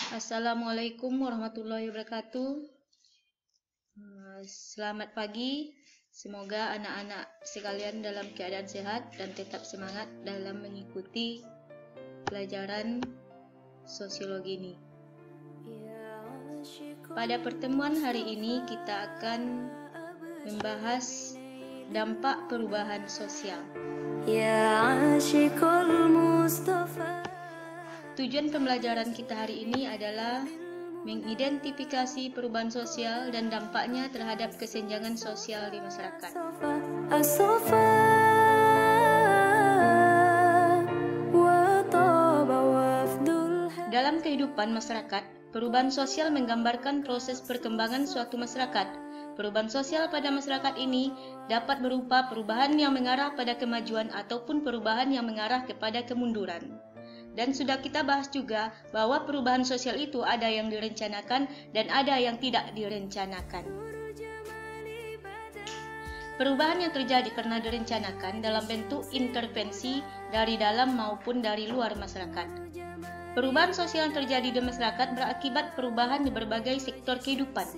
Assalamualaikum warahmatullahi wabarakatuh. Selamat pagi. Semoga anak-anak sekalian dalam keadaan sehat dan tetap semangat dalam mengikuti pelajaran sosiologi ini. Pada pertemuan hari ini kita akan membahas dampak perubahan sosial. Tujuan pembelajaran kita hari ini adalah mengidentifikasi perubahan sosial dan dampaknya terhadap kesenjangan sosial di masyarakat. Dalam kehidupan masyarakat, perubahan sosial menggambarkan proses perkembangan suatu masyarakat. Perubahan sosial pada masyarakat ini dapat berupa perubahan yang mengarah pada kemajuan ataupun perubahan yang mengarah kepada kemunduran. Dan sudah kita bahas juga bahwa perubahan sosial itu ada yang direncanakan dan ada yang tidak direncanakan. Perubahan yang terjadi karena direncanakan dalam bentuk intervensi dari dalam maupun dari luar masyarakat. Perubahan sosial yang terjadi di masyarakat berakibat perubahan di berbagai sektor kehidupan.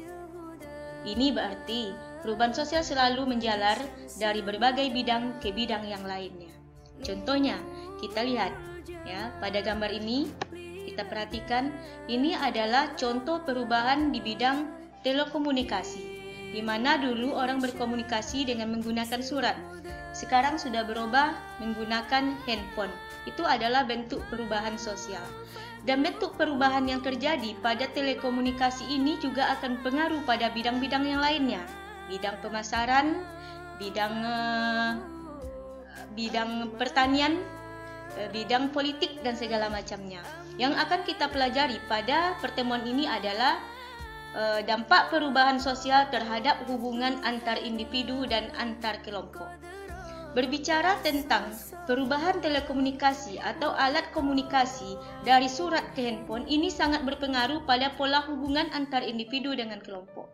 Ini berarti perubahan sosial selalu menjalar dari berbagai bidang ke bidang yang lainnya. Contohnya, kita lihat ya, pada gambar ini kita perhatikan, ini adalah contoh perubahan di bidang telekomunikasi, di mana dulu orang berkomunikasi dengan menggunakan surat. Sekarang sudah berubah menggunakan handphone. Itu adalah bentuk perubahan sosial. Dan bentuk perubahan yang terjadi pada telekomunikasi ini juga akan pengaruh pada bidang-bidang yang lainnya. Bidang pemasaran, bidang pertanian, bidang politik dan segala macamnya. Yang akan kita pelajari pada pertemuan ini adalah dampak perubahan sosial terhadap hubungan antar individu dan antar kelompok. Berbicara tentang perubahan telekomunikasi atau alat komunikasi dari surat ke handphone, ini sangat berpengaruh pada pola hubungan antar individu dengan kelompok.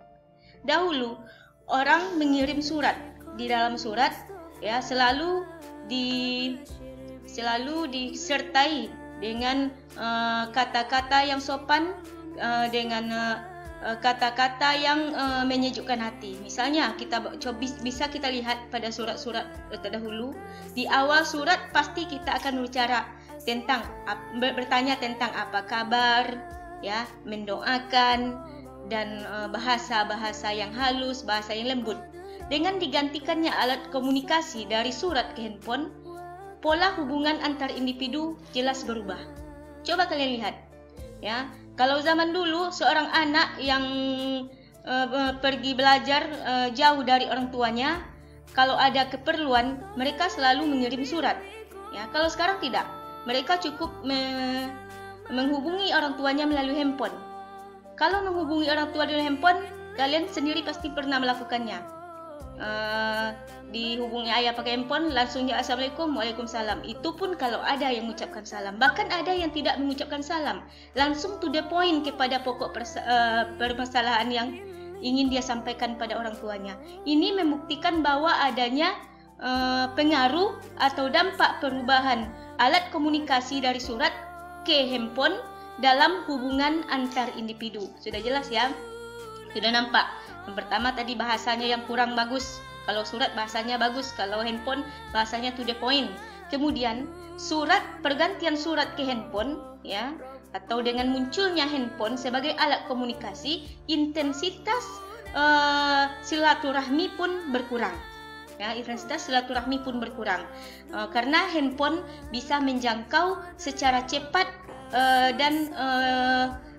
Dahulu orang mengirim surat. Di dalam surat ya selalu disertai dengan kata-kata yang sopan, dengan kata-kata yang menyejukkan hati. Misalnya bisa kita lihat pada surat-surat terdahulu, di awal surat pasti kita akan bertanya tentang apa kabar, ya, mendoakan, dan bahasa-bahasa yang halus, bahasa yang lembut. Dengan digantikannya alat komunikasi dari surat ke handphone, pola hubungan antar individu jelas berubah. Coba kalian lihat, ya. Kalau zaman dulu seorang anak yang pergi belajar jauh dari orang tuanya, kalau ada keperluan mereka selalu mengirim surat. Ya, kalau sekarang tidak, mereka cukup menghubungi orang tuanya melalui handphone. Kalau menghubungi orang tua dengan handphone, kalian sendiri pasti pernah melakukannya. Dihubungi ayah pakai handphone, langsung ya assalamualaikum, waalaikumsalam. Itu pun kalau ada yang mengucapkan salam. Bahkan ada yang tidak mengucapkan salam, langsung to the point kepada pokok permasalahan yang ingin dia sampaikan pada orang tuanya. Ini membuktikan bahwa adanya pengaruh atau dampak perubahan alat komunikasi dari surat ke handphone dalam hubungan antar individu. Sudah jelas ya? Sudah nampak. Yang pertama tadi bahasanya yang kurang bagus. Kalau surat bahasanya bagus, kalau handphone bahasanya to the point. Kemudian pergantian surat ke handphone, ya, atau dengan munculnya handphone sebagai alat komunikasi, intensitas silaturahmi pun berkurang. Ya, intensitas silaturahmi pun berkurang karena handphone bisa menjangkau secara cepat dan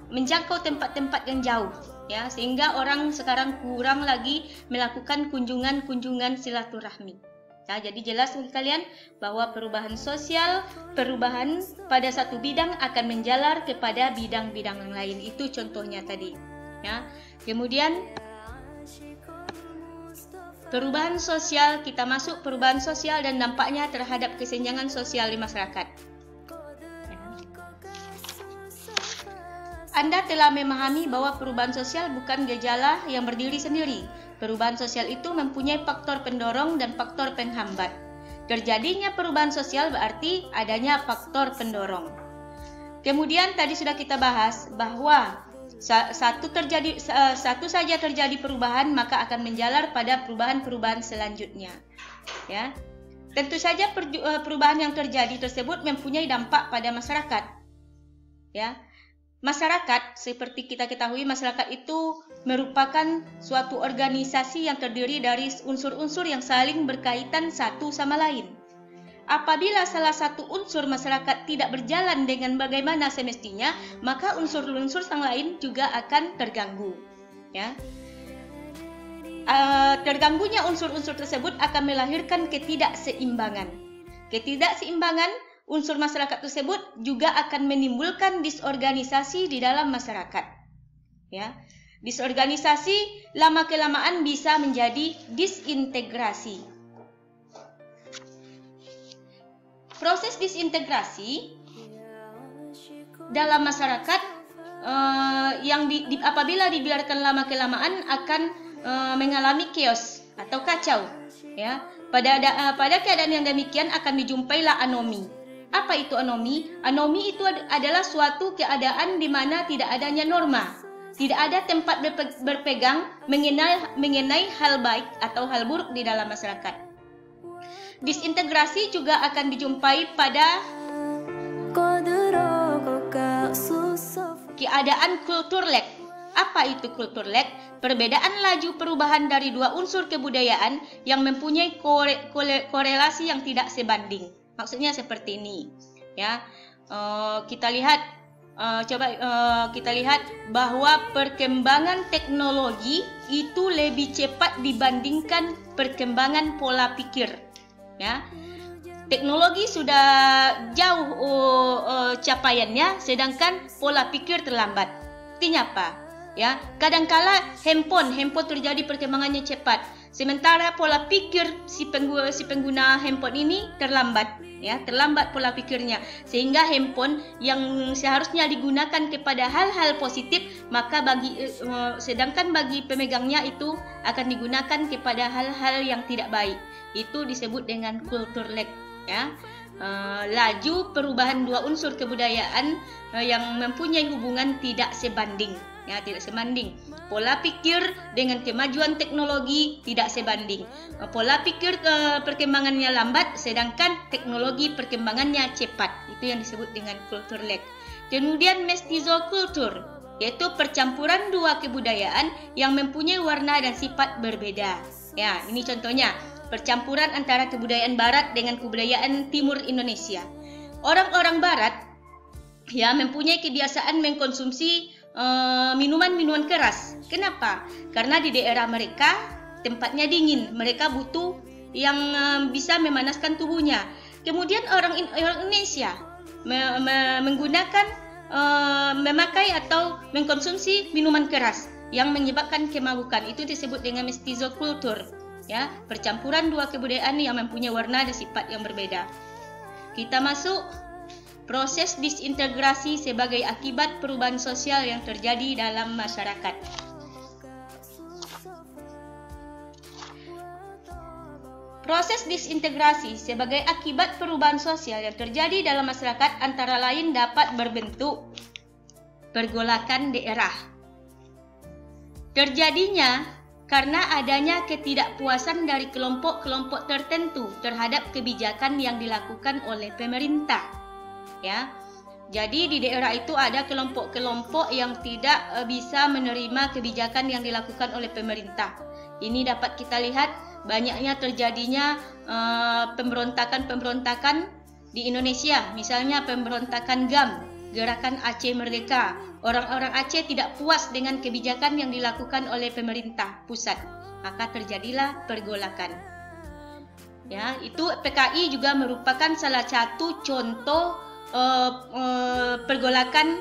menjangkau tempat-tempat yang jauh. Ya, sehingga orang sekarang kurang lagi melakukan kunjungan-kunjungan silaturahmi. Nah, jadi jelas bagi kalian bahwa perubahan sosial, perubahan pada satu bidang akan menjalar kepada bidang-bidang yang lain. Itu contohnya tadi. Ya. Kemudian perubahan sosial, kita masuk perubahan sosial dan dampaknya terhadap kesenjangan sosial di masyarakat. Anda telah memahami bahwa perubahan sosial bukan gejala yang berdiri sendiri. Perubahan sosial itu mempunyai faktor pendorong dan faktor penghambat. Terjadinya perubahan sosial berarti adanya faktor pendorong. Kemudian tadi sudah kita bahas bahwa satu saja terjadi perubahan maka akan menjalar pada perubahan-perubahan selanjutnya. Ya, tentu saja perubahan yang terjadi tersebut mempunyai dampak pada masyarakat. Ya, masyarakat seperti kita ketahui, masyarakat itu merupakan suatu organisasi yang terdiri dari unsur-unsur yang saling berkaitan satu sama lain. Apabila salah satu unsur masyarakat tidak berjalan dengan bagaimana semestinya, maka unsur-unsur yang lain juga akan terganggu. Ya, terganggunya unsur-unsur tersebut akan melahirkan ketidakseimbangan. Ketidakseimbangan unsur masyarakat tersebut juga akan menimbulkan disorganisasi di dalam masyarakat. Ya, disorganisasi lama-kelamaan bisa menjadi disintegrasi. Proses disintegrasi dalam masyarakat apabila dibiarkan lama-kelamaan akan mengalami chaos atau kacau. Ya, pada keadaan yang demikian akan dijumpailah anomi. Apa itu anomi? Anomi itu adalah suatu keadaan di mana tidak adanya norma, tidak ada tempat berpegang mengenai hal baik atau hal buruk di dalam masyarakat. Disintegrasi juga akan dijumpai pada keadaan kultur lag. Apa itu kultur lag? Perbedaan laju perubahan dari dua unsur kebudayaan yang mempunyai korelasi yang tidak sebanding. Maksudnya seperti ini. Ya, kita lihat bahwa perkembangan teknologi itu lebih cepat dibandingkan perkembangan pola pikir. Ya, teknologi sudah jauh capaiannya, sedangkan pola pikir terlambat. Artinya apa? Ya, kadangkala handphone terjadi perkembangannya cepat, sementara pola pikir si pengguna handphone ini terlambat. Ya, terlambat pola pikirnya, sehingga handphone yang seharusnya digunakan kepada hal-hal positif, maka sedangkan bagi pemegangnya itu akan digunakan kepada hal-hal yang tidak baik. Itu disebut dengan kultur lag. Ya, laju perubahan dua unsur kebudayaan yang mempunyai hubungan tidak sebanding. Ya, tidak sebanding. Pola pikir dengan kemajuan teknologi tidak sebanding. Pola pikir perkembangannya lambat, sedangkan teknologi perkembangannya cepat. Itu yang disebut dengan kultur lag. Kemudian mestizokultur, yaitu percampuran dua kebudayaan yang mempunyai warna dan sifat berbeda. Ya, ini contohnya. Percampuran antara kebudayaan Barat dengan kebudayaan Timur Indonesia. Orang-orang Barat ya mempunyai kebiasaan mengkonsumsi minuman-minuman keras. Kenapa? Karena di daerah mereka tempatnya dingin, mereka butuh yang bisa memanaskan tubuhnya. Kemudian orang Indonesia memakai atau mengkonsumsi minuman keras yang menyebabkan kemabukan. Itu disebut dengan mestizokultur. Ya, percampuran dua kebudayaan yang mempunyai warna dan sifat yang berbeda. Kita masuk proses disintegrasi sebagai akibat perubahan sosial yang terjadi dalam masyarakat. Proses disintegrasi sebagai akibat perubahan sosial yang terjadi dalam masyarakat antara lain dapat berbentuk pergolakan daerah. Terjadinya karena adanya ketidakpuasan dari kelompok-kelompok tertentu terhadap kebijakan yang dilakukan oleh pemerintah. Ya, jadi di daerah itu ada kelompok-kelompok yang tidak bisa menerima kebijakan yang dilakukan oleh pemerintah. Ini dapat kita lihat banyaknya terjadinya pemberontakan-pemberontakan di Indonesia. Misalnya pemberontakan GAM, Gerakan Aceh Merdeka. Orang-orang Aceh tidak puas dengan kebijakan yang dilakukan oleh pemerintah pusat, maka terjadilah pergolakan. Ya, itu PKI juga merupakan salah satu contoh pergolakan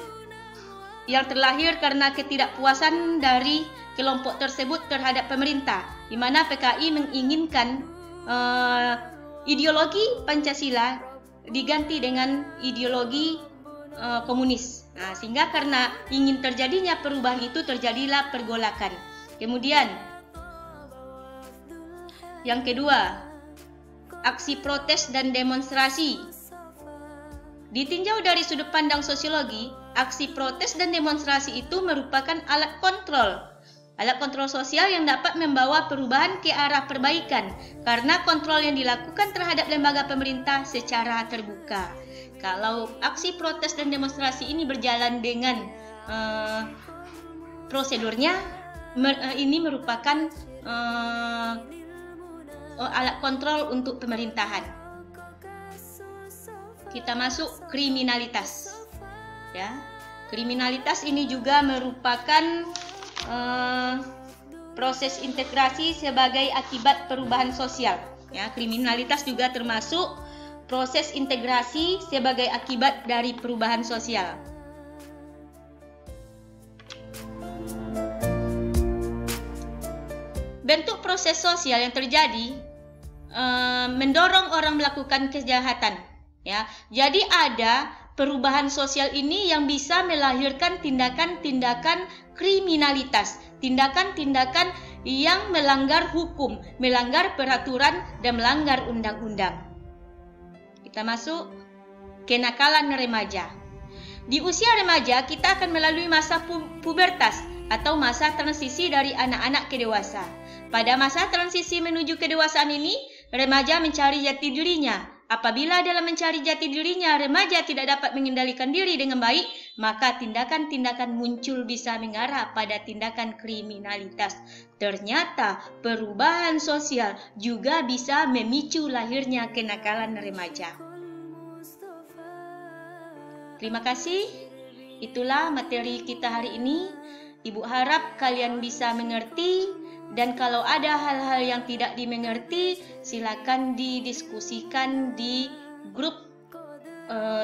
yang terlahir karena ketidakpuasan dari kelompok tersebut terhadap pemerintah, di mana PKI menginginkan ideologi Pancasila diganti dengan ideologi komunis. Nah, sehingga karena ingin terjadinya perubahan itu terjadilah pergolakan. Kemudian yang kedua, aksi protes dan demonstrasi Ditinjau dari sudut pandang sosiologi, aksi protes dan demonstrasi itu merupakan alat kontrol sosial yang dapat membawa perubahan ke arah perbaikan karena kontrol yang dilakukan terhadap lembaga pemerintah secara terbuka. Kalau aksi protes dan demonstrasi ini berjalan dengan prosedurnya, ini merupakan alat kontrol untuk pemerintahan. Kita masuk kriminalitas. Ya, kriminalitas ini juga merupakan proses integrasi sebagai akibat perubahan sosial. Ya, kriminalitas juga termasuk proses integrasi sebagai akibat dari perubahan sosial. Bentuk proses sosial yang terjadi mendorong orang melakukan kejahatan. Ya, jadi ada perubahan sosial ini yang bisa melahirkan tindakan-tindakan kriminalitas, tindakan-tindakan yang melanggar hukum, melanggar peraturan, dan melanggar undang-undang. Kita masuk kenakalan remaja. Di usia remaja, kita akan melalui masa pubertas atau masa transisi dari anak-anak ke dewasa. Pada masa transisi menuju kedewasaan ini, remaja mencari jati dirinya. Apabila dalam mencari jati dirinya, remaja tidak dapat mengendalikan diri dengan baik, maka tindakan-tindakan muncul bisa mengarah pada tindakan kriminalitas. Ternyata perubahan sosial juga bisa memicu lahirnya kenakalan remaja. Terima kasih. Itulah materi kita hari ini. Ibu harap kalian bisa mengerti, dan kalau ada hal-hal yang tidak dimengerti, silakan didiskusikan di grup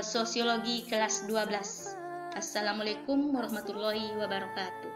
sosiologi kelas 12. Assalamualaikum warahmatullahi wabarakatuh.